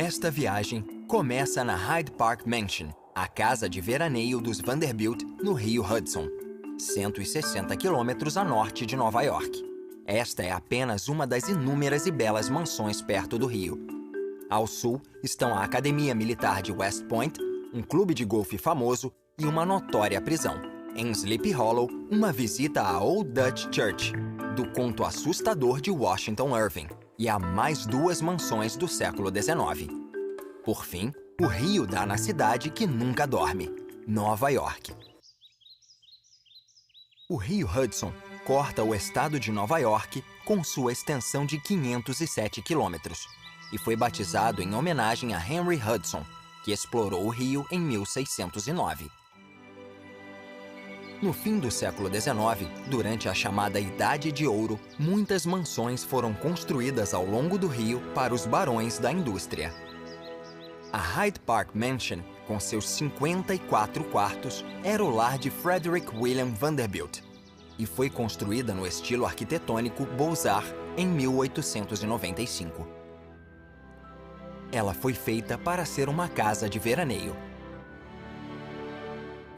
Esta viagem começa na Hyde Park Mansion, a casa de veraneio dos Vanderbilt, no rio Hudson, 160 quilômetros a norte de Nova York. Esta é apenas uma das inúmeras e belas mansões perto do rio. Ao sul estão a Academia Militar de West Point, um clube de golfe famoso e uma notória prisão. Em Sleepy Hollow, uma visita à Old Dutch Church, do conto assustador de Washington Irving, e há mais duas mansões do século XIX. Por fim, o rio dá na cidade que nunca dorme, Nova York. O rio Hudson corta o estado de Nova York com sua extensão de 507 quilômetros e foi batizado em homenagem a Henry Hudson, que explorou o rio em 1609. No fim do século XIX, durante a chamada Idade de Ouro, muitas mansões foram construídas ao longo do rio para os barões da indústria. A Hyde Park Mansion, com seus 54 quartos, era o lar de Frederick William Vanderbilt e foi construída no estilo arquitetônico Beaux-Arts em 1895. Ela foi feita para ser uma casa de veraneio.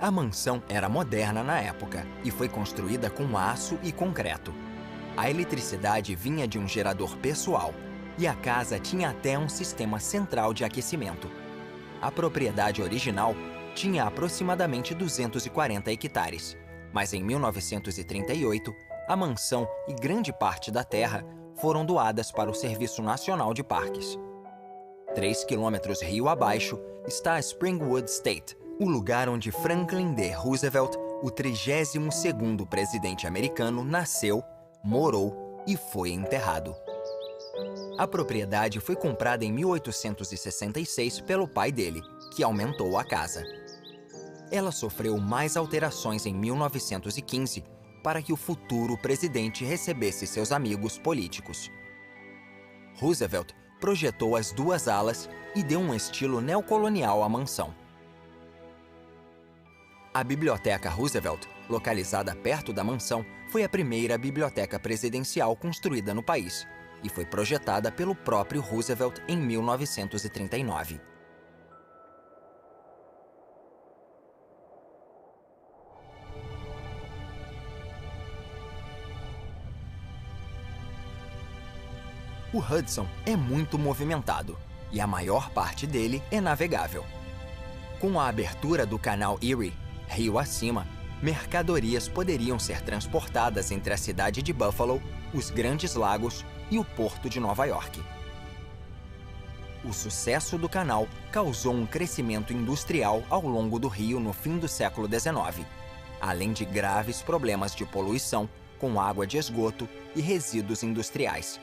A mansão era moderna na época e foi construída com aço e concreto. A eletricidade vinha de um gerador pessoal e a casa tinha até um sistema central de aquecimento. A propriedade original tinha aproximadamente 240 hectares, mas em 1938, a mansão e grande parte da terra foram doadas para o Serviço Nacional de Parques. 3 quilômetros rio abaixo está a Springwood State, o lugar onde Franklin D. Roosevelt, o 32º presidente americano, nasceu, morou e foi enterrado. A propriedade foi comprada em 1866 pelo pai dele, que aumentou a casa. Ela sofreu mais alterações em 1915 para que o futuro presidente recebesse seus amigos políticos. Roosevelt projetou as duas alas e deu um estilo neocolonial à mansão. A Biblioteca Roosevelt, localizada perto da mansão, foi a primeira biblioteca presidencial construída no país e foi projetada pelo próprio Roosevelt em 1939. O Hudson é muito movimentado e a maior parte dele é navegável. Com a abertura do canal Erie, rio acima, mercadorias poderiam ser transportadas entre a cidade de Buffalo, os Grandes Lagos e o porto de Nova York. O sucesso do canal causou um crescimento industrial ao longo do rio no fim do século XIX, além de graves problemas de poluição com água de esgoto e resíduos industriais.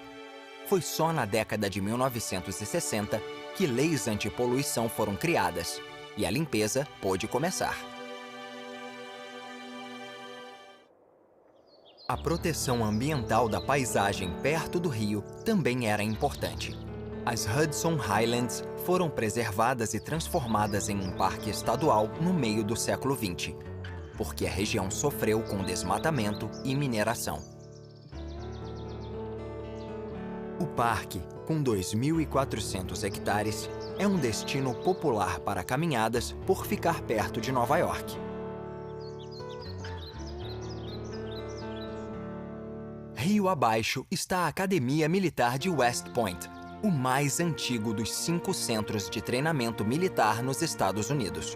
Foi só na década de 1960 que leis antipoluição foram criadas e a limpeza pôde começar. A proteção ambiental da paisagem perto do rio também era importante. As Hudson Highlands foram preservadas e transformadas em um parque estadual no meio do século XX, porque a região sofreu com desmatamento e mineração. O parque, com 2.400 hectares, é um destino popular para caminhadas por ficar perto de Nova York. Rio abaixo está a Academia Militar de West Point, o mais antigo dos 5 centros de treinamento militar nos Estados Unidos.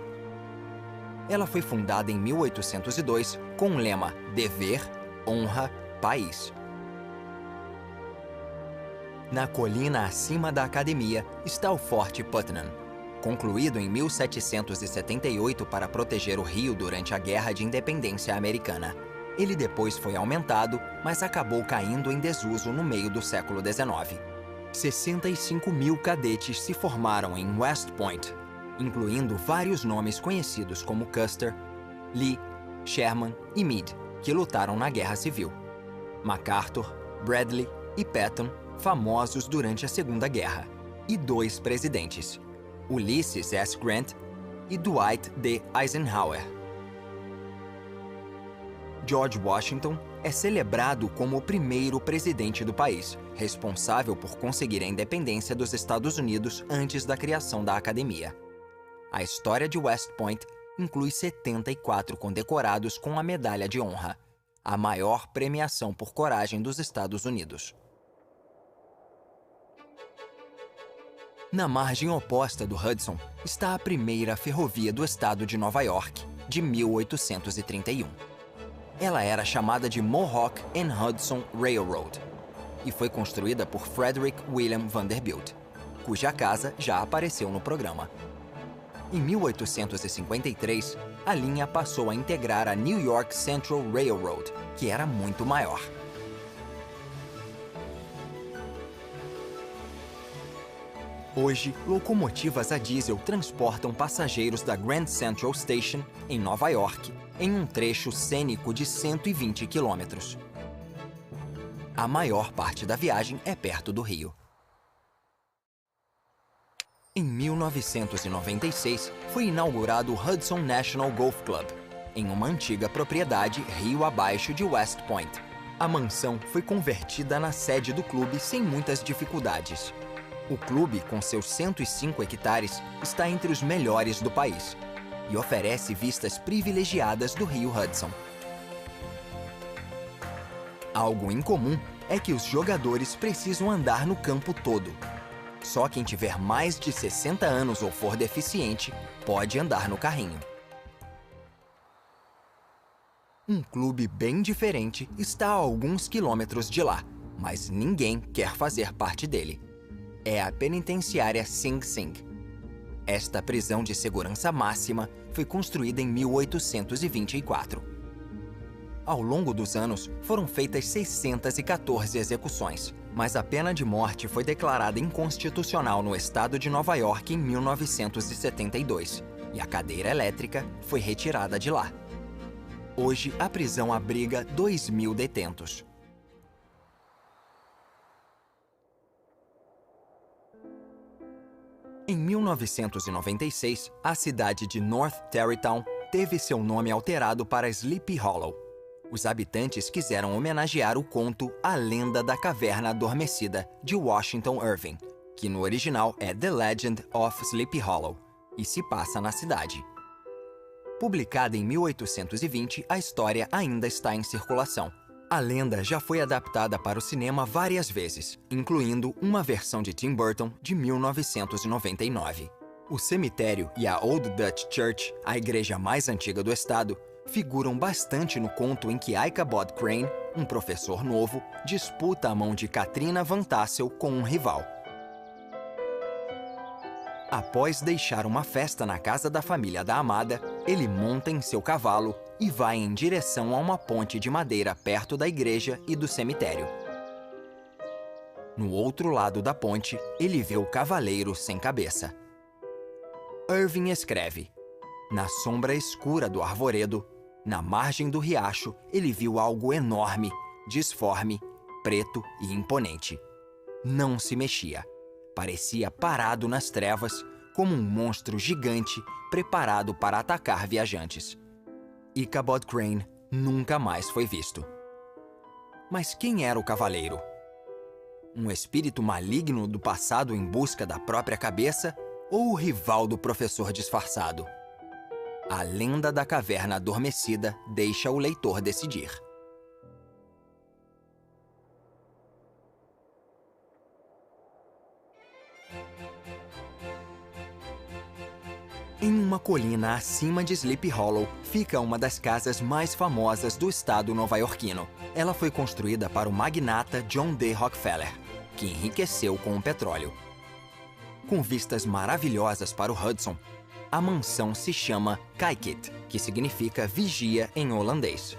Ela foi fundada em 1802 com o lema Dever, Honra, País. Na colina acima da academia está o Forte Putnam, concluído em 1778 para proteger o rio durante a Guerra de Independência Americana. Ele depois foi aumentado, mas acabou caindo em desuso no meio do século XIX. 65.000 cadetes se formaram em West Point, incluindo vários nomes conhecidos como Custer, Lee, Sherman e Meade, que lutaram na Guerra Civil. MacArthur, Bradley e Patton, famosos durante a Segunda Guerra, e 2 presidentes, Ulysses S. Grant e Dwight D. Eisenhower. George Washington é celebrado como o primeiro presidente do país, responsável por conseguir a independência dos Estados Unidos antes da criação da academia. A história de West Point inclui 74 condecorados com a Medalha de Honra, a maior premiação por coragem dos Estados Unidos. Na margem oposta do Hudson está a primeira ferrovia do estado de Nova York, de 1831. Ela era chamada de Mohawk and Hudson Railroad e foi construída por Frederick William Vanderbilt, cuja casa já apareceu no programa. Em 1853, a linha passou a integrar a New York Central Railroad, que era muito maior. Hoje, locomotivas a diesel transportam passageiros da Grand Central Station, em Nova York, em um trecho cênico de 120 quilômetros. A maior parte da viagem é perto do rio. Em 1996, foi inaugurado o Hudson National Golf Club, em uma antiga propriedade rio abaixo de West Point. A mansão foi convertida na sede do clube sem muitas dificuldades. O clube, com seus 105 hectares, está entre os melhores do país e oferece vistas privilegiadas do rio Hudson. Algo incomum é que os jogadores precisam andar no campo todo. Só quem tiver mais de 60 anos ou for deficiente pode andar no carrinho. Um clube bem diferente está a alguns quilômetros de lá, mas ninguém quer fazer parte dele. É a penitenciária Sing Sing. Esta prisão de segurança máxima foi construída em 1824. Ao longo dos anos, foram feitas 614 execuções, mas a pena de morte foi declarada inconstitucional no estado de Nova York em 1972, e a cadeira elétrica foi retirada de lá. Hoje, a prisão abriga 2.000 detentos. Em 1996, a cidade de North Tarrytown teve seu nome alterado para Sleepy Hollow. Os habitantes quiseram homenagear o conto A Lenda da Caverna Adormecida, de Washington Irving, que no original é The Legend of Sleepy Hollow, e se passa na cidade. Publicada em 1820, a história ainda está em circulação. A lenda já foi adaptada para o cinema várias vezes, incluindo uma versão de Tim Burton de 1999. O cemitério e a Old Dutch Church, a igreja mais antiga do estado, figuram bastante no conto em que Ichabod Crane, um professor novo, disputa a mão de Katrina Van Tassel com um rival. Após deixar uma festa na casa da família da amada, ele monta em seu cavalo e vai em direção a uma ponte de madeira perto da igreja e do cemitério. No outro lado da ponte, ele vê o cavaleiro sem cabeça. Irving escreve: na sombra escura do arvoredo, na margem do riacho, ele viu algo enorme, disforme, preto e imponente. Não se mexia. Parecia parado nas trevas, como um monstro gigante preparado para atacar viajantes. Ichabod Crane nunca mais foi visto. Mas quem era o cavaleiro? Um espírito maligno do passado em busca da própria cabeça ou o rival do professor disfarçado? A lenda da caverna adormecida deixa o leitor decidir. Em uma colina acima de Sleepy Hollow, fica uma das casas mais famosas do estado nova-iorquino. Ela foi construída para o magnata John D. Rockefeller, que enriqueceu com o petróleo. Com vistas maravilhosas para o Hudson, a mansão se chama Kykit, que significa vigia em holandês.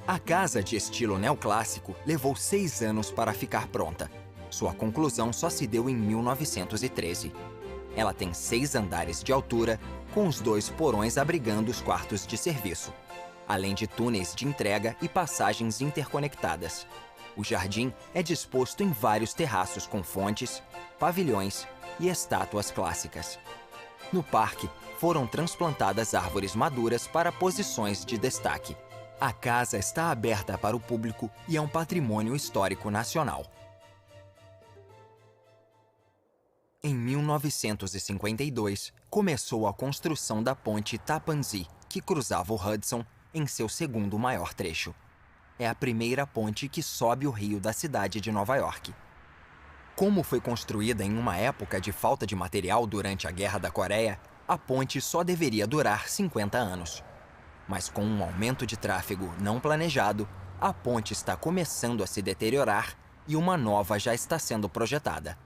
A casa de estilo neoclássico levou 6 anos para ficar pronta. Sua conclusão só se deu em 1913. Ela tem 6 andares de altura, com os 2 porões abrigando os quartos de serviço, além de túneis de entrega e passagens interconectadas. O jardim é disposto em vários terraços com fontes, pavilhões e estátuas clássicas. No parque, foram transplantadas árvores maduras para posições de destaque. A casa está aberta para o público e é um patrimônio histórico nacional. Em 1952, começou a construção da ponte Tappan Zee, que cruzava o Hudson em seu segundo maior trecho. É a primeira ponte que sobe o rio da cidade de Nova York. Como foi construída em uma época de falta de material durante a Guerra da Coreia, a ponte só deveria durar 50 anos. Mas com um aumento de tráfego não planejado, a ponte está começando a se deteriorar e uma nova já está sendo projetada.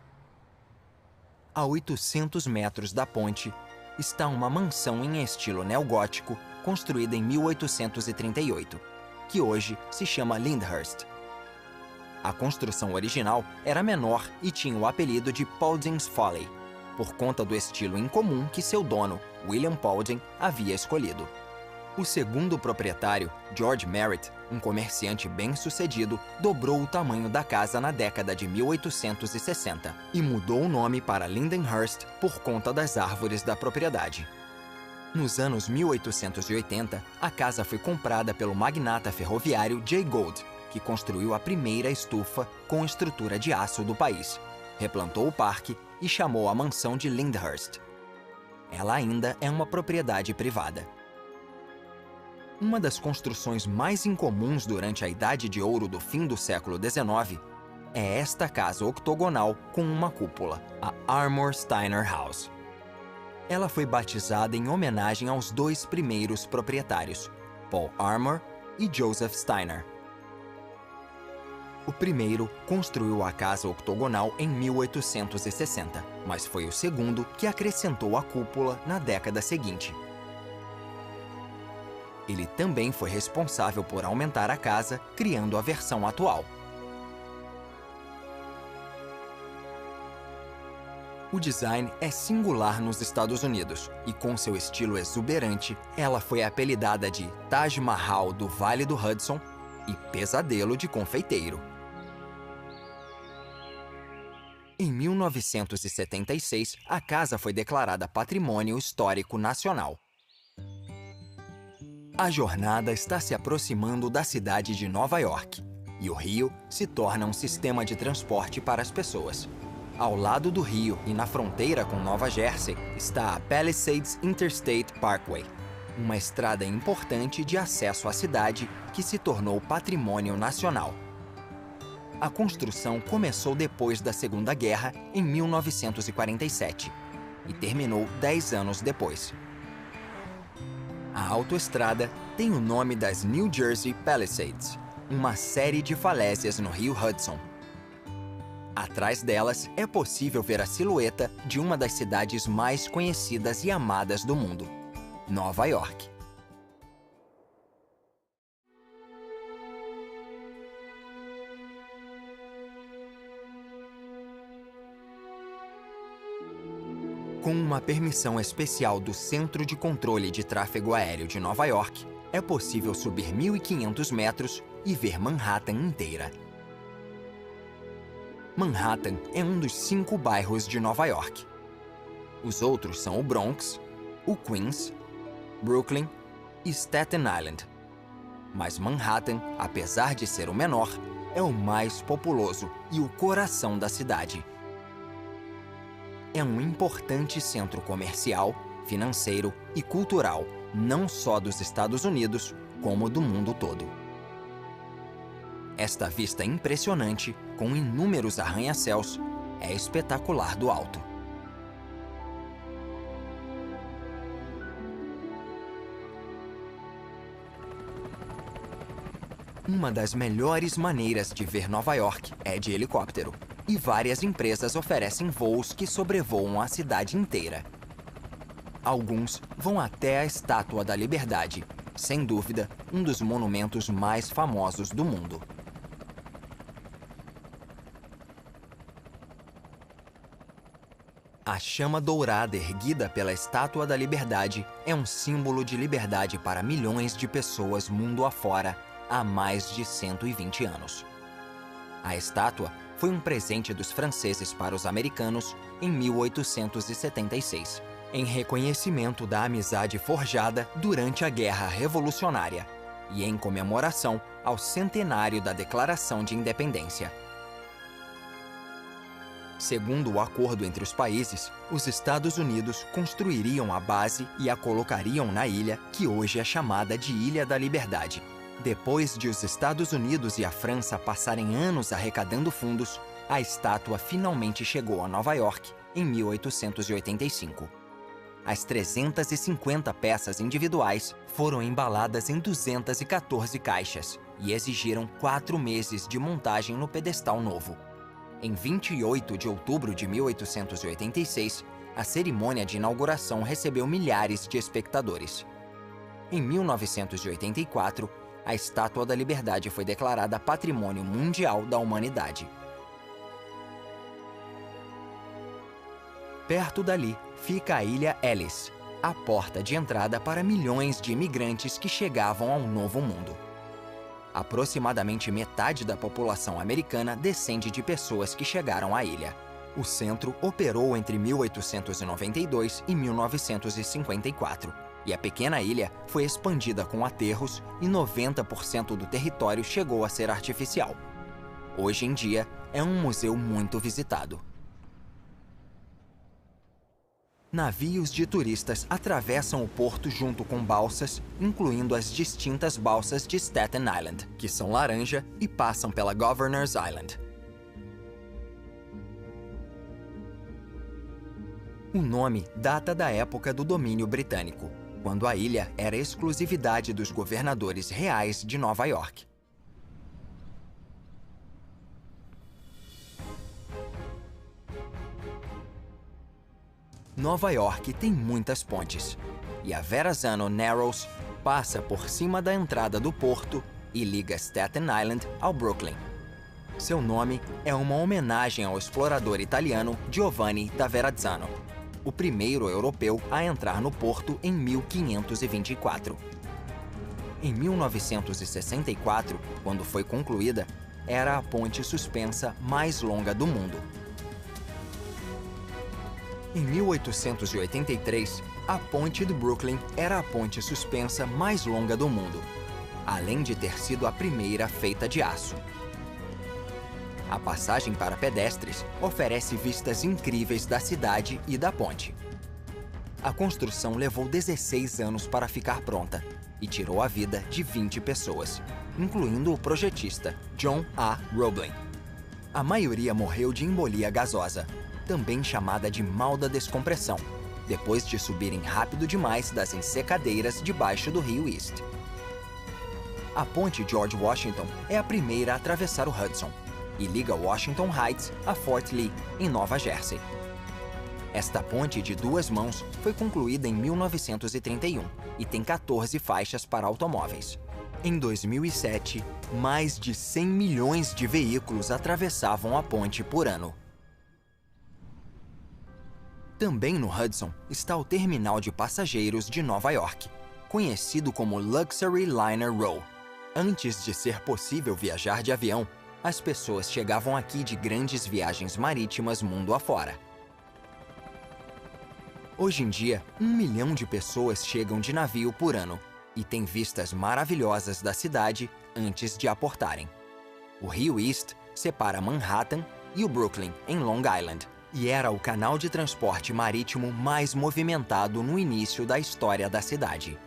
A 800 metros da ponte está uma mansão em estilo neogótico construída em 1838, que hoje se chama Lyndhurst. A construção original era menor e tinha o apelido de Paulding's Folly, por conta do estilo incomum que seu dono, William Paulding, havia escolhido. O segundo proprietário, George Merritt, um comerciante bem-sucedido, dobrou o tamanho da casa na década de 1860 e mudou o nome para Lindenhurst por conta das árvores da propriedade. Nos anos 1880, a casa foi comprada pelo magnata ferroviário Jay Gould, que construiu a primeira estufa com estrutura de aço do país, replantou o parque e chamou a mansão de Lyndhurst. Ela ainda é uma propriedade privada. Uma das construções mais incomuns durante a Idade de Ouro do fim do século XIX é esta casa octogonal com uma cúpula, a Armour Steiner House. Ela foi batizada em homenagem aos dois primeiros proprietários, Paul Armour e Joseph Steiner. O primeiro construiu a casa octogonal em 1860, mas foi o segundo que acrescentou a cúpula na década seguinte. Ele também foi responsável por aumentar a casa, criando a versão atual. O design é singular nos Estados Unidos e, com seu estilo exuberante, ela foi apelidada de Taj Mahal do Vale do Hudson e Pesadelo de Confeiteiro. Em 1976, a casa foi declarada Patrimônio Histórico Nacional. A jornada está se aproximando da cidade de Nova York, e o rio se torna um sistema de transporte para as pessoas. Ao lado do rio e na fronteira com Nova Jersey está a Palisades Interstate Parkway, uma estrada importante de acesso à cidade que se tornou patrimônio nacional. A construção começou depois da Segunda Guerra, em 1947, e terminou 10 anos depois. A autoestrada tem o nome das New Jersey Palisades, uma série de falésias no rio Hudson. Atrás delas é possível ver a silhueta de uma das cidades mais conhecidas e amadas do mundo, Nova York. Com uma permissão especial do Centro de Controle de Tráfego Aéreo de Nova York, é possível subir 1.500 metros e ver Manhattan inteira. Manhattan é um dos 5 bairros de Nova York. Os outros são o Bronx, o Queens, Brooklyn e Staten Island. Mas Manhattan, apesar de ser o menor, é o mais populoso e o coração da cidade. É um importante centro comercial, financeiro e cultural, não só dos Estados Unidos, como do mundo todo. Esta vista impressionante, com inúmeros arranha-céus, é espetacular do alto. Uma das melhores maneiras de ver Nova York é de helicóptero, e várias empresas oferecem voos que sobrevoam a cidade inteira. Alguns vão até a Estátua da Liberdade, sem dúvida, um dos monumentos mais famosos do mundo. A chama dourada erguida pela Estátua da Liberdade é um símbolo de liberdade para milhões de pessoas mundo afora há mais de 120 anos. A estátua foi um presente dos franceses para os americanos em 1876, em reconhecimento da amizade forjada durante a Guerra Revolucionária. e em comemoração ao centenário da Declaração de Independência. Segundo o acordo entre os países, os Estados Unidos construiriam a base e a colocariam na ilha, que hoje é chamada de Ilha da Liberdade. Depois de os Estados Unidos e a França passarem anos arrecadando fundos, a estátua finalmente chegou a Nova York em 1885. As 350 peças individuais foram embaladas em 214 caixas e exigiram 4 meses de montagem no pedestal novo. Em 28 de outubro de 1886, a cerimônia de inauguração recebeu milhares de espectadores. Em 1984, a Estátua da Liberdade foi declarada Patrimônio Mundial da Humanidade. Perto dali fica a Ilha Ellis, a porta de entrada para milhões de imigrantes que chegavam ao Novo Mundo. Aproximadamente metade da população americana descende de pessoas que chegaram à ilha. O centro operou entre 1892 e 1954, e a pequena ilha foi expandida com aterros e 90% do território chegou a ser artificial. Hoje em dia, é um museu muito visitado. Navios de turistas atravessam o porto junto com balsas, incluindo as distintas balsas de Staten Island, que são laranja e passam pela Governor's Island. O nome data da época do domínio britânico, quando a ilha era exclusividade dos governadores reais de Nova York. Nova York tem muitas pontes, e a Verrazano Narrows passa por cima da entrada do porto e liga Staten Island ao Brooklyn. Seu nome é uma homenagem ao explorador italiano Giovanni da Verrazzano, o primeiro europeu a entrar no porto em 1524. Em 1964, quando foi concluída, era a ponte suspensa mais longa do mundo. Em 1883, a ponte do Brooklyn era a ponte suspensa mais longa do mundo, além de ter sido a primeira feita de aço. A passagem para pedestres oferece vistas incríveis da cidade e da ponte. A construção levou 16 anos para ficar pronta e tirou a vida de 20 pessoas, incluindo o projetista John A. Roebling. A maioria morreu de embolia gasosa, também chamada de mal da descompressão, depois de subirem rápido demais das ensecadeiras debaixo do rio East. A ponte George Washington é a primeira a atravessar o Hudson e liga Washington Heights a Fort Lee, em Nova Jersey. Esta ponte de 2 mãos foi concluída em 1931 e tem 14 faixas para automóveis. Em 2007, mais de 100 milhões de veículos atravessavam a ponte por ano. Também no Hudson está o terminal de passageiros de Nova York, conhecido como Luxury Liner Row. Antes de ser possível viajar de avião, as pessoas chegavam aqui de grandes viagens marítimas mundo afora. Hoje em dia, 1 milhão de pessoas chegam de navio por ano e têm vistas maravilhosas da cidade antes de aportarem. O rio East separa Manhattan e o Brooklyn, em Long Island, e era o canal de transporte marítimo mais movimentado no início da história da cidade.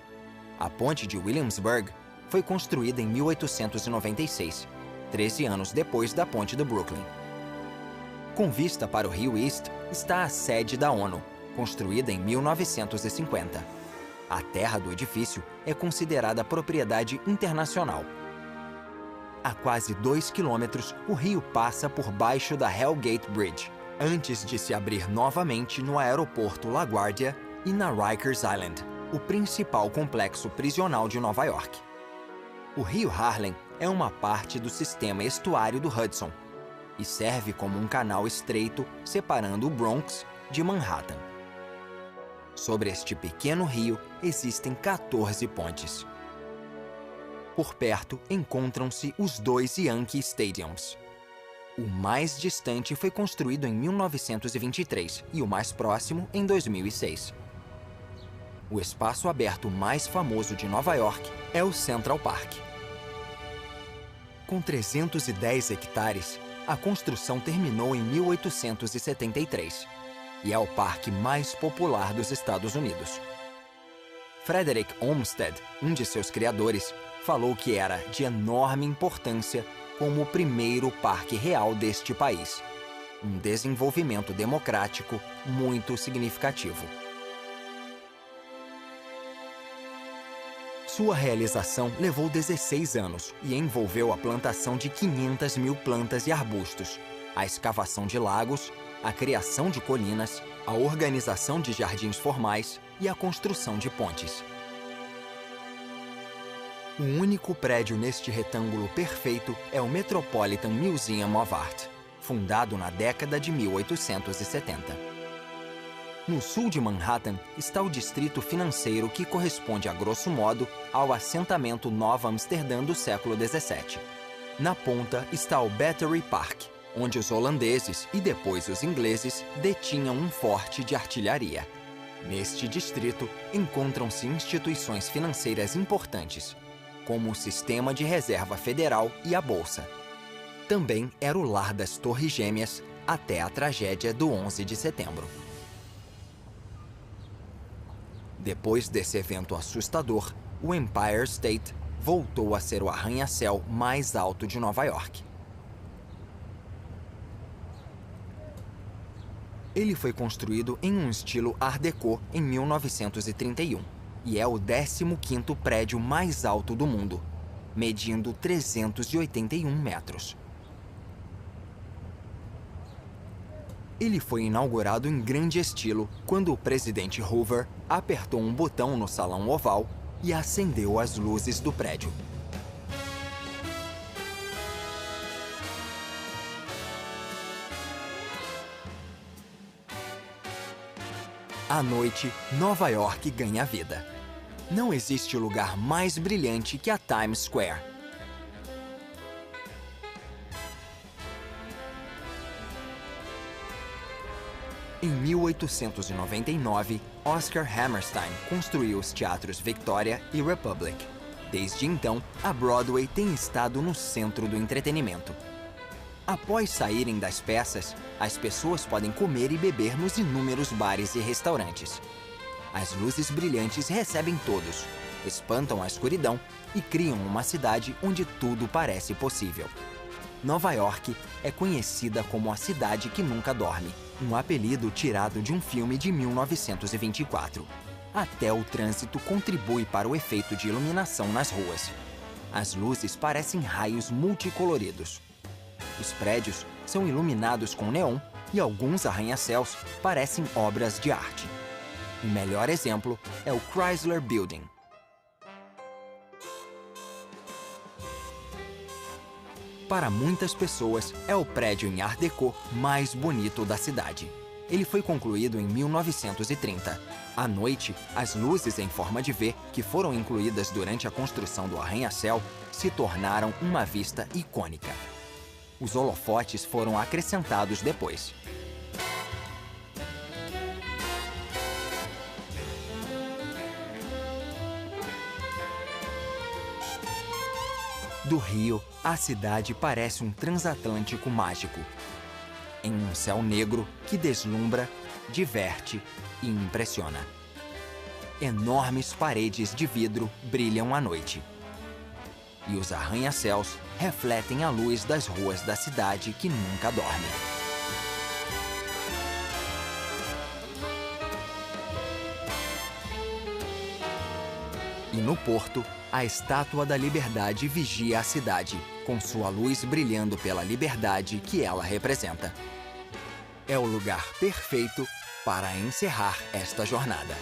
A ponte de Williamsburg foi construída em 1896, 13 anos depois da ponte do Brooklyn. Com vista para o rio East está a sede da ONU, construída em 1950. A terra do edifício é considerada propriedade internacional. A quase 2 quilômetros, o rio passa por baixo da Hellgate Bridge, antes de se abrir novamente no aeroporto LaGuardia e na Rikers Island, o principal complexo prisional de Nova York. O rio Harlem é uma parte do sistema estuário do Hudson e serve como um canal estreito separando o Bronx de Manhattan. Sobre este pequeno rio existem 14 pontes. Por perto encontram-se os 2 Yankee Stadiums. O mais distante foi construído em 1923 e o mais próximo em 2006. O espaço aberto mais famoso de Nova York é o Central Park. Com 310 hectares, a construção terminou em 1873 e é o parque mais popular dos Estados Unidos. Frederick Olmsted, um de seus criadores, falou que era de enorme importância como o primeiro parque real deste país. Um desenvolvimento democrático muito significativo. Sua realização levou 16 anos e envolveu a plantação de 500 mil plantas e arbustos, a escavação de lagos, a criação de colinas, a organização de jardins formais e a construção de pontes. O único prédio neste retângulo perfeito é o Metropolitan Museum of Art, fundado na década de 1870. No sul de Manhattan está o distrito financeiro que corresponde, a grosso modo, ao assentamento Nova Amsterdã do século XVII. Na ponta está o Battery Park, onde os holandeses e depois os ingleses detinham um forte de artilharia. Neste distrito encontram-se instituições financeiras importantes, como o Sistema de Reserva Federal e a Bolsa. Também era o lar das Torres Gêmeas até a tragédia do 11 de setembro. Depois desse evento assustador, o Empire State voltou a ser o arranha-céu mais alto de Nova York. Ele foi construído em um estilo Art Deco em 1931 e é o 15º prédio mais alto do mundo, medindo 381 metros. Ele foi inaugurado em grande estilo quando o presidente Hoover apertou um botão no Salão Oval e acendeu as luzes do prédio. À noite, Nova York ganha vida. Não existe lugar mais brilhante que a Times Square. Em 1899, Oscar Hammerstein construiu os teatros Victoria e Republic. Desde então, a Broadway tem estado no centro do entretenimento. Após saírem das peças, as pessoas podem comer e beber nos inúmeros bares e restaurantes. As luzes brilhantes recebem todos, espantam a escuridão e criam uma cidade onde tudo parece possível. Nova York é conhecida como a cidade que nunca dorme, um apelido tirado de um filme de 1924. Até o trânsito contribui para o efeito de iluminação nas ruas. As luzes parecem raios multicoloridos. Os prédios são iluminados com neon e alguns arranha-céus parecem obras de arte. O melhor exemplo é o Chrysler Building. Para muitas pessoas, é o prédio em Art Deco mais bonito da cidade. Ele foi concluído em 1930. À noite, as luzes em forma de V, que foram incluídas durante a construção do arranha-céu, se tornaram uma vista icônica. Os holofotes foram acrescentados depois. Do Rio, a cidade parece um transatlântico mágico, em um céu negro que deslumbra, diverte e impressiona. Enormes paredes de vidro brilham à noite. E os arranha-céus refletem a luz das ruas da cidade que nunca dorme. E no porto, a Estátua da Liberdade vigia a cidade, com sua luz brilhando pela liberdade que ela representa. É o lugar perfeito para encerrar esta jornada.